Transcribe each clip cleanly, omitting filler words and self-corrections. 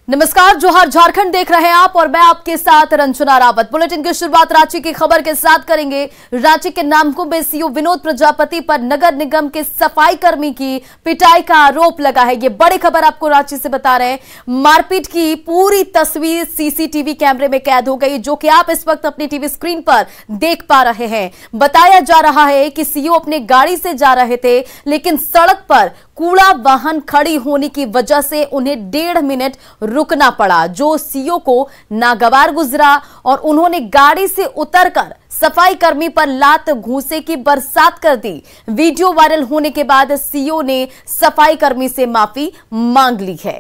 नमस्कार, जोहार झारखंड देख रहे हैं आप और मैं आपके साथ रंजना रावत। बुलेटिन की शुरुआत रांची की खबर के साथ करेंगे। रांची के नामकुम में सीओ विनोद प्रजापति पर नगर निगम के सफाई कर्मी की पिटाई का आरोप लगा है। ये बड़ी खबर आपको रांची से बता रहे हैं। मारपीट की पूरी तस्वीर सीसीटीवी कैमरे में कैद हो गई, जो कि आप इस वक्त अपनी टीवी स्क्रीन पर देख पा रहे हैं। बताया जा रहा है कि सीओ अपने गाड़ी से जा रहे थे, लेकिन सड़क पर कूड़ा वाहन खड़ी होने की वजह से उन्हें 1.5 मिनट रुकना पड़ा, जो सीओ को नागवार गुजरा और उन्होंने गाड़ी से उतरकर सफाई कर्मी पर लात घूंसे की बरसात कर दी। वीडियो वायरल होने के बाद सीओ ने सफाई कर्मी से माफी मांग ली है।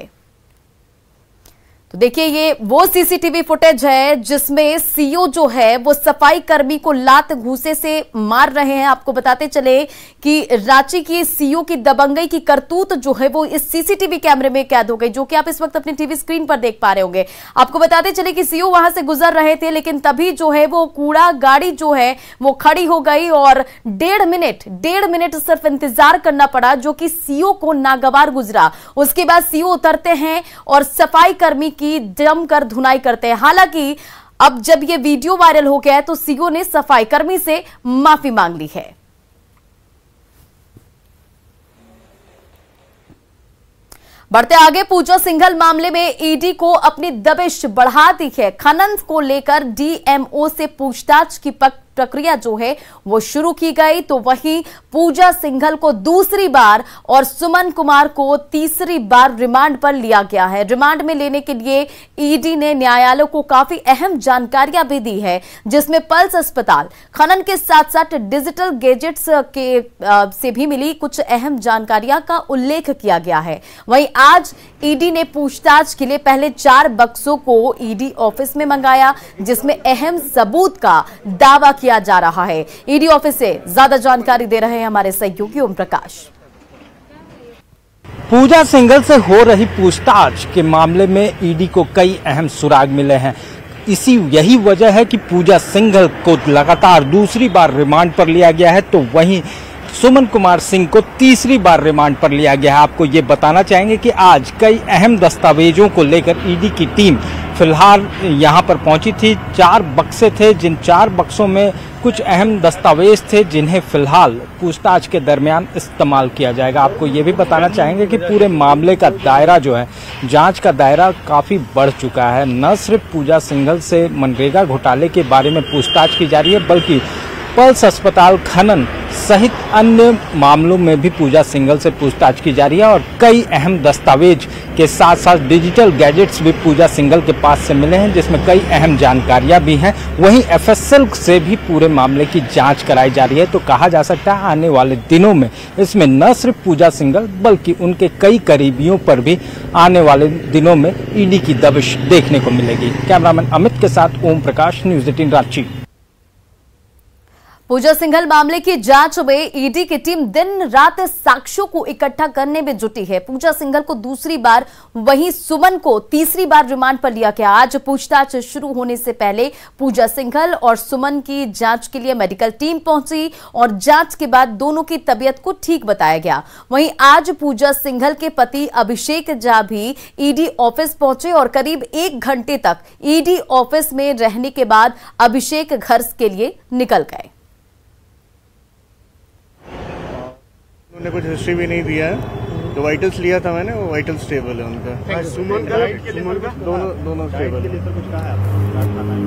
तो देखिए, ये वो सीसीटीवी फुटेज है जिसमें सीओ जो है वो सफाई कर्मी को लात घूंसे से मार रहे हैं। आपको बताते चले कि रांची की सीओ की दबंगई की करतूत जो है वो इस सीसीटीवी कैमरे में कैद हो गई, जो कि आप इस वक्त अपनी टीवी स्क्रीन पर देख पा रहे होंगे। आपको बताते चले कि सीओ वहां से गुजर रहे थे, लेकिन तभी जो है वो कूड़ा गाड़ी जो है वो खड़ी हो गई और 1.5 मिनट सिर्फ इंतजार करना पड़ा, जो कि सीओ को नागवार गुजरा। उसके बाद सीओ उतरते हैं और सफाई कर्मी की जमकर धुनाई करते हैं। हालांकि अब जब यह वीडियो वायरल हो गया है तो सीओ ने सफाई कर्मी से माफी मांग ली है। बढ़ते आगे, पूजा सिंघल मामले में ईडी को अपनी दबिश बढ़ा दी है। खनन को लेकर डीएमओ से पूछताछ की प्रक्रिया जो है वो शुरू की गई, तो वहीं पूजा सिंघल को दूसरी बार और सुमन कुमार को तीसरी बार रिमांड पर लिया गया है। रिमांड में लेने के लिए ईडी ने न्यायालय को काफी अहम जानकारियां भी दी है, जिसमें पल्स अस्पताल, खनन के साथ साथ डिजिटल गैजेट्स के से भी मिली कुछ अहम जानकारियां का उल्लेख किया गया है। वहीं आज ईडी ने पूछताछ के लिए पहले 4 बक्सों को ईडी ऑफिस में मंगाया, जिसमें अहम सबूत का दावा किया जा रहा है। ईडी ऑफिस से ज्यादा जानकारी दे रहे हैं हमारे सहयोगी ओम प्रकाश। पूजा सिंघल से हो रही पूछताछ के मामले में ईडी को कई अहम सुराग मिले हैं। यही वजह है कि पूजा सिंघल को लगातार दूसरी बार रिमांड पर लिया गया है, तो वहीं सुमन कुमार सिंह को तीसरी बार रिमांड पर लिया गया है। आपको ये बताना चाहेंगे कि आज कई अहम दस्तावेजों को लेकर ईडी की टीम फिलहाल यहां पर पहुंची थी। 4 बक्से थे, जिन 4 बक्सों में कुछ अहम दस्तावेज थे, जिन्हें फिलहाल पूछताछ के दरमियान इस्तेमाल किया जाएगा। आपको ये भी बताना चाहेंगे कि पूरे मामले का दायरा जो है, जांच का दायरा काफी बढ़ चुका है। न सिर्फ पूजा सिंघल से मनरेगा घोटाले के बारे में पूछताछ की जा रही है, बल्कि पल्स अस्पताल, खनन सहित अन्य मामलों में भी पूजा सिंघल से पूछताछ की जा रही है और कई अहम दस्तावेज के साथ साथ डिजिटल गैजेट्स भी पूजा सिंघल के पास से मिले हैं, जिसमें कई अहम जानकारियां भी हैं। वहीं एफएसएल से भी पूरे मामले की जांच कराई जा रही है। तो कहा जा सकता है आने वाले दिनों में इसमें न सिर्फ पूजा सिंघल बल्कि उनके कई करीबियों पर भी आने वाले दिनों में ईडी की दबिश देखने को मिलेगी। कैमरामैन अमित के साथ ओम प्रकाश, न्यूज़ 18 रांची। पूजा सिंघल मामले की जांच में ईडी की टीम दिन रात साक्ष्यों को इकट्ठा करने में जुटी है। पूजा सिंघल को दूसरी बार, वहीं सुमन को तीसरी बार रिमांड पर लिया गया। आज पूछताछ शुरू होने से पहले पूजा सिंघल और सुमन की जांच के लिए मेडिकल टीम पहुंची और जांच के बाद दोनों की तबीयत को ठीक बताया गया। वहीं आज पूजा सिंघल के पति अभिषेक झा भी ईडी ऑफिस पहुंचे और करीब 1 घंटे तक ईडी ऑफिस में रहने के बाद अभिषेक घर के लिए निकल गए। उन्होंने कुछ हिस्ट्री भी नहीं दिया है। जो वाइटल्स लिया था मैंने, वो वाइटल स्टेबल है उनका। सुमन का दोनों स्टेबल है।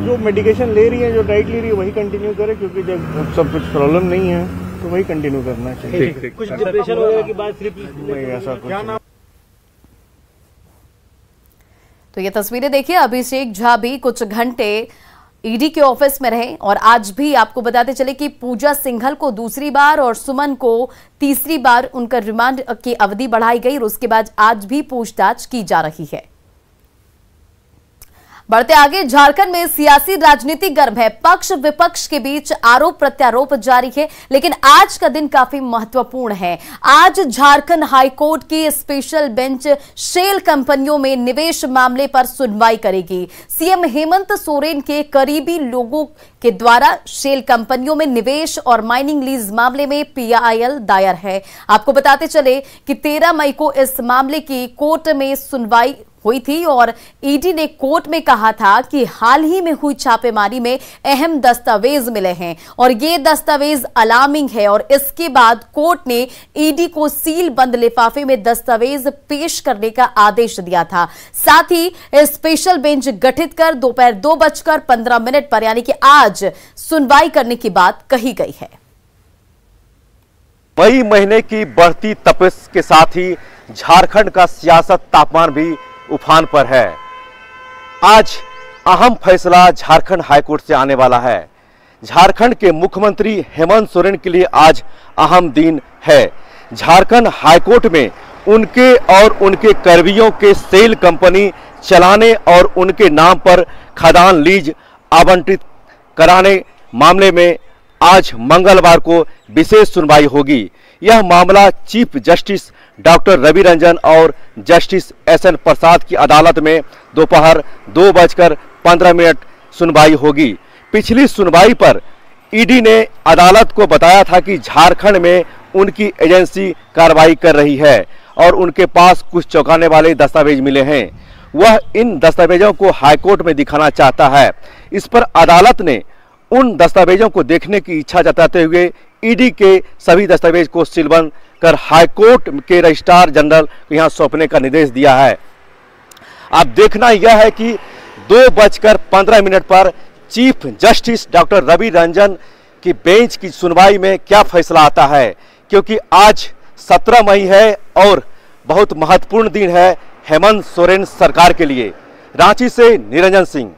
जो मेडिकेशन ले रही है, जो डाइट ले रही है, वही कंटिन्यू करे, क्योंकि जब सब कुछ प्रॉब्लम नहीं है तो वही कंटिन्यू करना चाहिए। कुछ डिप्रेशन वगैरह की बात नहीं, ऐसा कुछ। तो ये तस्वीरें देखिए, अभिषेक झा भी कुछ घंटे ईडी के ऑफिस में रहे और आज भी आपको बताते चले कि पूजा सिंघल को दूसरी बार और सुमन को तीसरी बार उनका रिमांड की अवधि बढ़ाई गई और उसके बाद आज भी पूछताछ की जा रही है। बढ़ते आगे, झारखंड में सियासी राजनीति गर्म है। पक्ष विपक्ष के बीच आरोप प्रत्यारोप जारी है, लेकिन आज का दिन काफी महत्वपूर्ण है। आज झारखंड हाईकोर्ट की स्पेशल बेंच शेल कंपनियों में निवेश मामले पर सुनवाई करेगी। सीएम हेमंत सोरेन के करीबी लोगों के द्वारा शेल कंपनियों में निवेश और माइनिंग लीज मामले में पीआईएल दायर है। आपको बताते चले कि 13 मई को इस मामले की कोर्ट में सुनवाई हुई थी और ईडी ने कोर्ट में कहा था कि हाल ही में हुई छापेमारी में अहम दस्तावेज मिले हैं और ये दस्तावेज अलार्मिंग है और इसके बाद कोर्ट ने ईडी को सील बंद लिफाफे में दस्तावेज पेश करने का आदेश दिया था। साथ ही स्पेशल बेंच गठित कर दोपहर 2:15 पर यानी कि आज सुनवाई करने की बात कही गई है। मई महीने की बढ़ती तपिश के साथ ही झारखंड का सियासत तापमान भी उफान पर है। आज अहम फैसला झारखंड हाईकोर्ट से आने वाला है। झारखंड के मुख्यमंत्री हेमंत सोरेन के लिए आज अहम दिन है। झारखंड हाईकोर्ट में उनके और उनके कर्मियों के सेल कंपनी चलाने और उनके नाम पर खदान लीज आवंटित कराने मामले में आज मंगलवार को विशेष सुनवाई होगी। यह मामला chief justice doctor Ravi Ranjan और जस्टिस एसएन प्रसाद की अदालत में दोपहर 2:15 सुनवाई होगी। पिछली सुनवाई पर ईडी ने अदालत को बताया था कि झारखंड में उनकी एजेंसी कार्रवाई कर रही है और उनके पास कुछ चौंकाने वाले दस्तावेज मिले हैं। वह इन दस्तावेजों को हाईकोर्ट में दिखाना चाहता है। इस पर अदालत ने उन दस्तावेजों को देखने की इच्छा जताते हुए ईडी के सभी दस्तावेज को सीलबंद कर हाईकोर्ट के रजिस्ट्रार जनरल को यहां सौंपने का निर्देश दिया है। अब देखना यह है कि 2:15 पर chief justice doctor Ravi Ranjan की बेंच की सुनवाई में क्या फैसला आता है, क्योंकि आज 17 मई है और बहुत महत्वपूर्ण दिन है हेमंत सोरेन सरकार के लिए। रांची से निरंजन सिंह।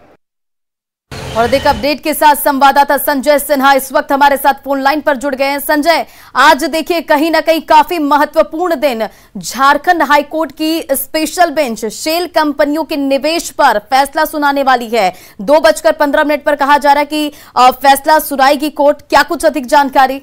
और अधिक अपडेट के साथ संवाददाता संजय सिन्हा इस वक्त हमारे साथ फोन लाइन पर जुड़ गए हैं। संजय, आज देखिए कहीं ना कहीं काफी महत्वपूर्ण दिन, झारखंड हाईकोर्ट की स्पेशल बेंच शेल कंपनियों के निवेश पर फैसला सुनाने वाली है। 2:15 पर कहा जा रहा है कि फैसला सुनाएगी कोर्ट। क्या कुछ अधिक जानकारी?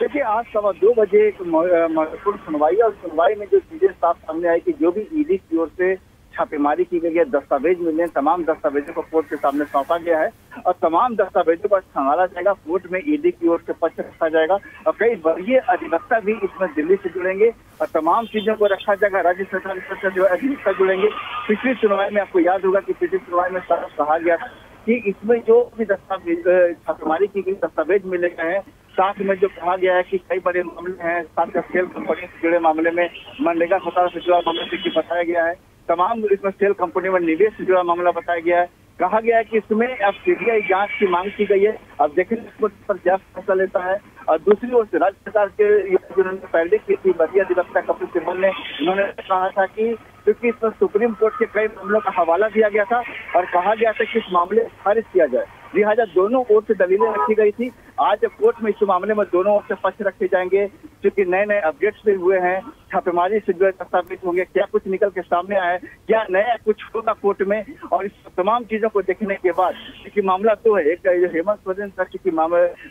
देखिए, आज 2:15 बजे एक महत्वपूर्ण सुनवाई है और सुनवाई में जो चीजें साफ सामने आई कि जो भी ईडी की ओर से छापेमारी की गई है, दस्तावेज मिले हैं, तमाम दस्तावेजों को कोर्ट के सामने सौंपा गया है और तमाम दस्तावेजों पर संभाला जाएगा। कोर्ट में ईडी की ओर से पक्ष रखा जाएगा और कई वरीय अधिवक्ता भी इसमें दिल्ली से जुड़ेंगे और तमाम चीजों को रखा जाएगा। राज्य सरकार से जो अधिवक्ता जुड़ेंगे। पिछली सुनवाई में आपको याद होगा कि पिछली सुनवाई में साफ कहा गया था कि इसमें जो भी दस्तावेज छापेमारी की गई दस्तावेज मिले गए हैं, साथ में जो कहा गया है कि कई बड़े मामले हैं, साथ सेल कंपनी से जुड़े मामले में मनरेगा घोटाला से जुड़ा मामले से बताया गया है, तमाम इसमें सेल कंपनी में निवेश से जुड़ा मामला बताया गया है। कहा गया है कि इसमें अब सीबीआई जांच की मांग की गई है। अब देखें इस पर क्या फैसला लेता है। और दूसरी ओर से राज्य सरकार के जिन्होंने पहले की थी वरीय अधिवक्ता कपिल सिब्बल ने, उन्होंने कहा था कि क्योंकि इसमें सुप्रीम कोर्ट के कई मामलों का हवाला दिया गया था और कहा गया था कि इस मामले को खारिज किया जाए, लिहाजा दोनों ओर से दलीलें रखी गई थी। आज कोर्ट में इस मामले में दोनों ओर से पक्ष रखे जाएंगे क्योंकि नए नए अपडेट्स भी हुए हैं। छापेमारी से जो दस्तावेज होंगे, क्या कुछ निकल के सामने आया है, क्या नया कुछ होगा कोर्ट में, और इस तमाम चीजों को देखने के बाद क्योंकि मामला तो है, एक हेमंत सोरेन की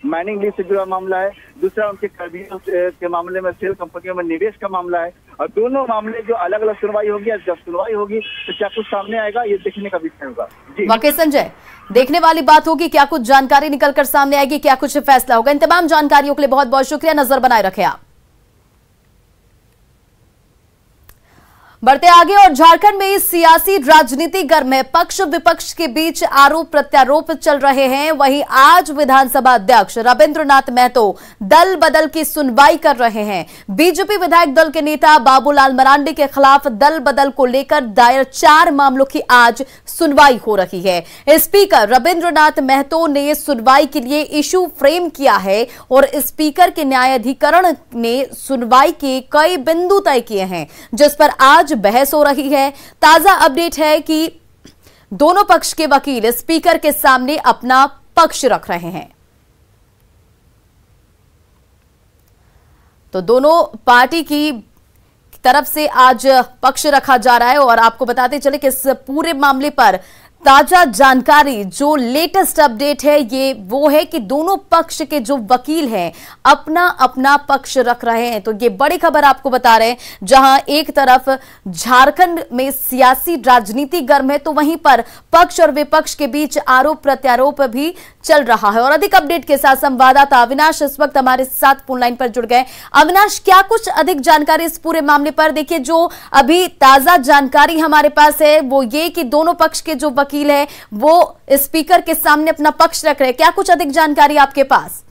माइनिंग लीज से जुड़ा मामला है, दूसरा उनके कर्मियों के मामले में सेल कंपनियों में निवेश का मामला है और दोनों मामले जो अलग अलग सुनवाई होगी। जब सुनवाई होगी तो क्या कुछ सामने आएगा, ये देखने का विषय होगा। वाकई संजय, देखने वाली बात होगी क्या कुछ जानकारी निकलकर सामने आएगी, क्या कुछ फैसला होगा। इन तमाम जानकारियों के लिए बहुत बहुत शुक्रिया। नजर बनाए रखें आप। बढ़ते आगे और झारखंड में सियासी राजनीति गर्म है। पक्ष विपक्ष के बीच आरोप प्रत्यारोप चल रहे हैं। वहीं आज विधानसभा अध्यक्ष रविंद्रनाथ महतो दल बदल की सुनवाई कर रहे हैं। बीजेपी विधायक दल के नेता बाबूलाल मरांडी के खिलाफ दल बदल को लेकर दायर 4 मामलों की आज सुनवाई हो रही है। स्पीकर रविंद्रनाथ महतो ने सुनवाई के लिए इशू फ्रेम किया है और स्पीकर के न्यायाधिकरण ने सुनवाई के कई बिंदु तय किए हैं जिस पर आज बहस हो रही है। ताजा अपडेट है कि दोनों पक्ष के वकील स्पीकर के सामने अपना पक्ष रख रहे हैं। तो दोनों पार्टी की तरफ से आज पक्ष रखा जा रहा है और आपको बताते चले कि इस पूरे मामले पर ताजा जानकारी, जो लेटेस्ट अपडेट है ये वो है कि दोनों पक्ष के जो वकील हैं अपना अपना पक्ष रख रहे हैं। तो ये बड़ी खबर आपको बता रहे हैं, जहां एक तरफ झारखंड में सियासी राजनीति गर्म है तो वहीं पर पक्ष और विपक्ष के बीच आरोप प्रत्यारोप भी चल रहा है। और अधिक अपडेट के साथ संवाददाता अविनाश इस वक्त हमारे साथ फोन लाइन पर जुड़ गए। अविनाश, क्या कुछ अधिक जानकारी इस पूरे मामले पर? देखिए, जो अभी ताजा जानकारी हमारे पास है वो ये कि दोनों पक्ष के जो वकील है वो स्पीकर के सामने अपना पक्ष रख रहे हैं। क्या कुछ अधिक जानकारी आपके पास?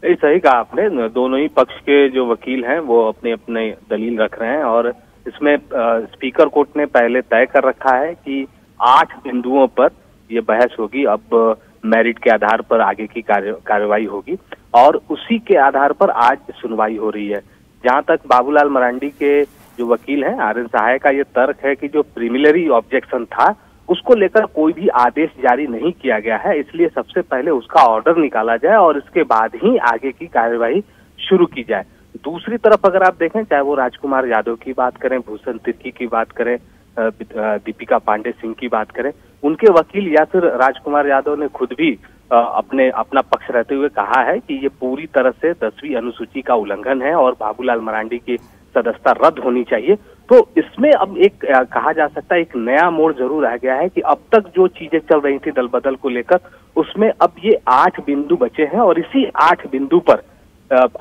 सही कहा आपने, दोनों ही पक्ष के जो वकील हैं वो अपने अपने दलील रख रहे हैं और इसमें स्पीकर कोर्ट ने पहले तय कर रखा है कि 8 बिंदुओं पर ये बहस होगी। अब मेरिट के आधार पर आगे की कार्यवाही होगी और उसी के आधार पर आज सुनवाई हो रही है। जहां तक बाबूलाल मरांडी के जो वकील हैं आर एन सहाय का ये तर्क है कि जो प्रीलिमिनरी ऑब्जेक्शन था उसको लेकर कोई भी आदेश जारी नहीं किया गया है, इसलिए सबसे पहले उसका ऑर्डर निकाला जाए और इसके बाद ही आगे की कार्यवाही शुरू की जाए। दूसरी तरफ अगर आप देखें, चाहे वो राजकुमार यादव की बात करें, भूषण तिर्की की बात करें, दीपिका पांडे सिंह की बात करें, उनके वकील या फिर राजकुमार यादव ने खुद भी अपना पक्ष रहते हुए कहा है कि ये पूरी तरह से 10वीं अनुसूची का उल्लंघन है और बाबूलाल मरांडी की सदस्यता रद्द होनी चाहिए। तो इसमें अब एक कहा जा सकता है एक नया मोड़ जरूर आ गया है कि अब तक जो चीजें चल रही थी दल बदल को लेकर, उसमें अब ये 8 बिंदु बचे हैं और इसी 8 बिंदु पर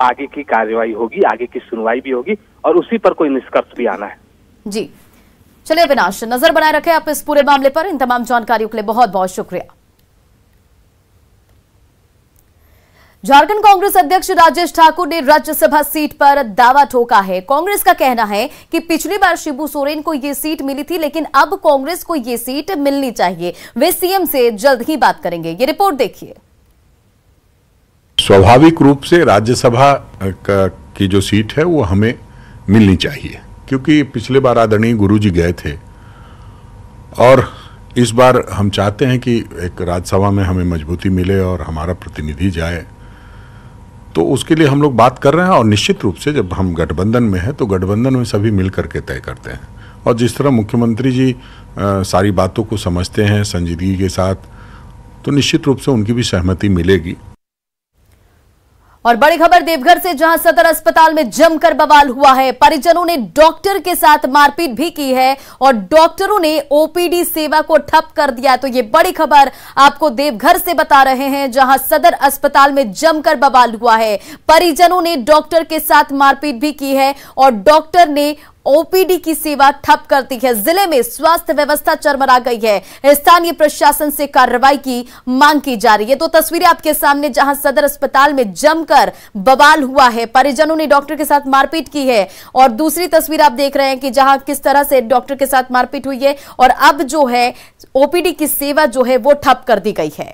आगे की कार्यवाही होगी, आगे की सुनवाई भी होगी और उसी पर कोई निष्कर्ष भी आना है। जी चलिए अविनाश, नजर बनाए रखें आप इस पूरे मामले पर। इन तमाम जानकारियों के लिए बहुत बहुत शुक्रिया। झारखंड कांग्रेस अध्यक्ष राजेश ठाकुर ने राज्यसभा सीट पर दावा ठोका है। कांग्रेस का कहना है कि पिछली बार शिबू सोरेन को यह सीट मिली थी, लेकिन अब कांग्रेस को यह सीट मिलनी चाहिए। वे सीएम से जल्द ही बात करेंगे। ये रिपोर्ट देखिए। स्वाभाविक रूप से राज्यसभा की जो सीट है वो हमें मिलनी चाहिए, क्योंकि पिछले बार आदरणीय गुरुजी गए थे और इस बार हम चाहते हैं कि एक राज्यसभा में हमें मजबूती मिले और हमारा प्रतिनिधि जाए। तो उसके लिए हम लोग बात कर रहे हैं और निश्चित रूप से जब हम गठबंधन में हैं तो गठबंधन में सभी मिल करके तय करते हैं। और जिस तरह मुख्यमंत्री जी सारी बातों को समझते हैं संजीदगी के साथ, तो निश्चित रूप से उनकी भी सहमति मिलेगी। और बड़ी खबर देवघर से, जहां सदर अस्पताल में जमकर बवाल हुआ है। परिजनों ने डॉक्टर के साथ मारपीट भी की है और डॉक्टरों ने ओपीडी सेवा को ठप कर दिया। तो ये बड़ी खबर आपको देवघर से बता रहे हैं, जहां सदर अस्पताल में जमकर बवाल हुआ है। परिजनों ने डॉक्टर के साथ मारपीट भी की है और डॉक्टर ने ओपीडी की सेवा ठप कर दी है। जिले में स्वास्थ्य व्यवस्था चरमरा गई है। स्थानीय प्रशासन से कार्रवाई की मांग की जा रही है। तो तस्वीरें आपके सामने, जहां सदर अस्पताल में जमकर बवाल हुआ है, परिजनों ने डॉक्टर के साथ मारपीट की है। और दूसरी तस्वीर आप देख रहे हैं कि जहां किस तरह से डॉक्टर के साथ मारपीट हुई है और अब जो है ओपीडी की सेवा जो है वो ठप कर दी गई है।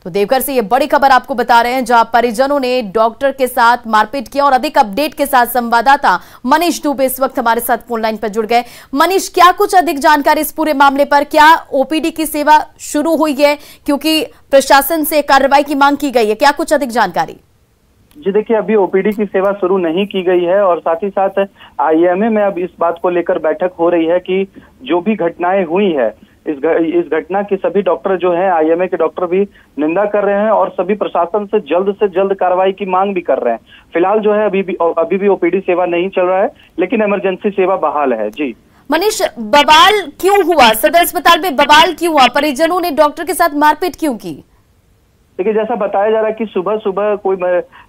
तो देवघर से ये बड़ी खबर आपको बता रहे हैं, जहां परिजनों ने डॉक्टर के साथ मारपीट किया। और अधिक अपडेट के साथ संवाददाता मनीष दुबे इस वक्त हमारे साथ फोन लाइन पर जुड़ गए। मनीष, क्या कुछ अधिक जानकारी इस पूरे मामले पर? क्या ओपीडी की सेवा शुरू हुई है, क्योंकि प्रशासन से कार्रवाई की मांग की गई है? क्या कुछ अधिक जानकारी? जी देखिए, अभी ओपीडी की सेवा शुरू नहीं की गई है और साथ ही साथ आईएमए में अब इस बात को लेकर बैठक हो रही है कि जो भी घटनाएं हुई है इस घटना की सभी डॉक्टर जो हैं, आईएमए के डॉक्टर भी निंदा कर रहे हैं और सभी प्रशासन से जल्द कार्रवाई की मांग भी कर रहे हैं। फिलहाल जो है अभी भी ओपीडी सेवा नहीं चल रहा है, लेकिन इमरजेंसी सेवा बहाल है। जी मनीष, बवाल क्यों हुआ? सदर अस्पताल में बवाल क्यों हुआ? परिजनों ने डॉक्टर के साथ मारपीट क्यों की? देखिए, जैसा बताया जा रहा है कि सुबह सुबह कोई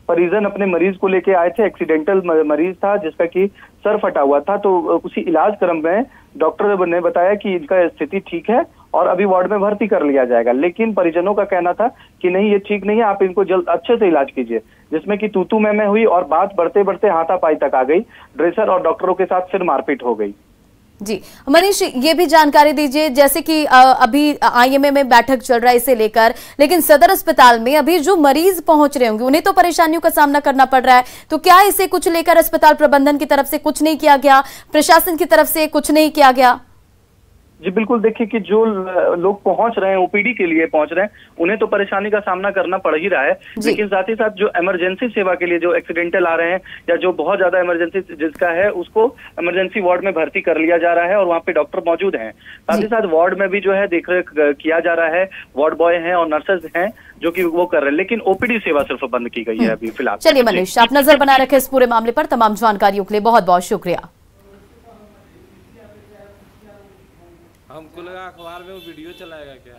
परिजन अपने मरीज को लेके आए थे। एक्सीडेंटल मरीज था जिसका कि सर फटा हुआ था। तो उसी इलाज क्रम में डॉक्टर ने बताया कि इनका स्थिति ठीक है और अभी वार्ड में भर्ती कर लिया जाएगा, लेकिन परिजनों का कहना था कि नहीं, ये ठीक नहीं है, आप इनको जल्द अच्छे से इलाज कीजिए, जिसमें कि तू मैं हुई और बात बढ़ते बढ़ते हाथापाई तक आ गई। ड्रेसर और डॉक्टरों के साथ फिर मारपीट हो गई। जी मनीष, ये भी जानकारी दीजिए, जैसे कि अभी आईएमए में बैठक चल रहा है इसे लेकर, लेकिन सदर अस्पताल में अभी जो मरीज पहुंच रहे होंगे उन्हें तो परेशानियों का सामना करना पड़ रहा है। तो क्या इसे कुछ लेकर अस्पताल प्रबंधन की तरफ से कुछ नहीं किया गया, प्रशासन की तरफ से कुछ नहीं किया गया? जी बिल्कुल, देखिए कि जो लोग पहुंच रहे हैं, ओपीडी के लिए पहुंच रहे हैं, उन्हें तो परेशानी का सामना करना पड़ ही रहा है, लेकिन साथ ही साथ जो इमरजेंसी सेवा के लिए जो एक्सीडेंटल आ रहे हैं या जो बहुत ज्यादा इमरजेंसी जिसका है, उसको इमरजेंसी वार्ड में भर्ती कर लिया जा रहा है और वहाँ पे डॉक्टर मौजूद हैं। साथ ही साथ वार्ड में भी जो है देखरेख किया जा रहा है, वार्ड बॉय हैं और नर्सेज हैं जो कि वो कर रहे हैं, लेकिन ओपीडी सेवा सिर्फ बंद की गई है अभी फिलहाल। चलिए मनीष, आप नजर बनाए रखें इस पूरे मामले पर। तमाम जानकारियों के लिए बहुत बहुत शुक्रिया। हमको लगा अखबार में वो वीडियो चलाएगा क्या।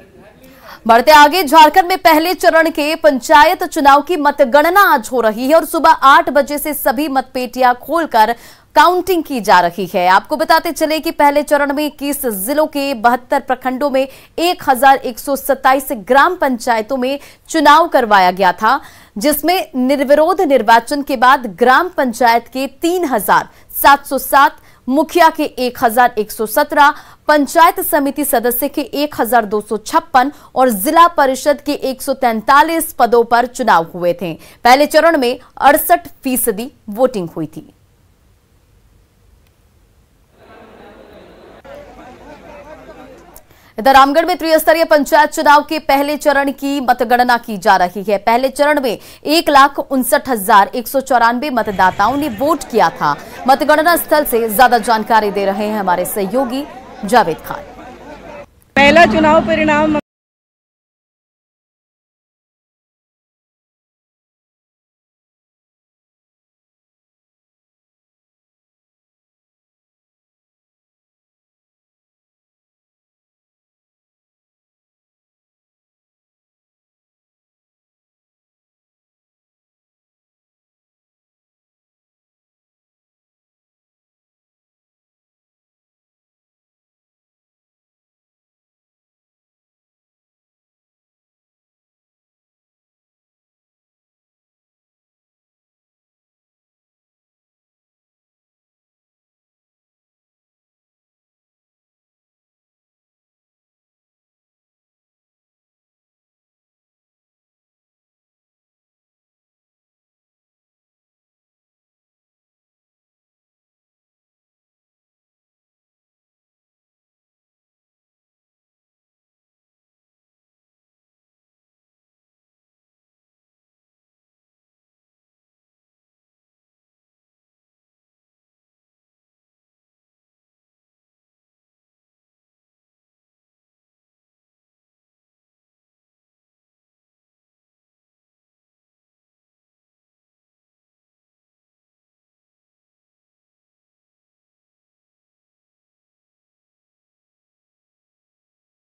बढ़ते आगे, झारखंड में पहले चरण के पंचायत चुनाव की मतगणना आज हो रही है और सुबह 8 बजे से सभी मतपेटियां खोलकर काउंटिंग की जा रही है। आपको बताते चले कि पहले चरण में 21 जिलों के 72 प्रखंडों में 1127 ग्राम पंचायतों में चुनाव करवाया गया था, जिसमें निर्विरोध निर्वाचन के बाद ग्राम पंचायत के 3707, मुखिया के 1117, पंचायत समिति सदस्य के 1256 और जिला परिषद के 143 पदों पर चुनाव हुए थे। पहले चरण में 68% वोटिंग हुई थी। इधर रामगढ़ में त्रिस्तरीय पंचायत चुनाव के पहले चरण की मतगणना की जा रही है। पहले चरण में 1,59,194 मतदाताओं ने वोट किया था। मतगणना स्थल से ज्यादा जानकारी दे रहे हैं हमारे सहयोगी जावेद खान। पहला चुनाव परिणाम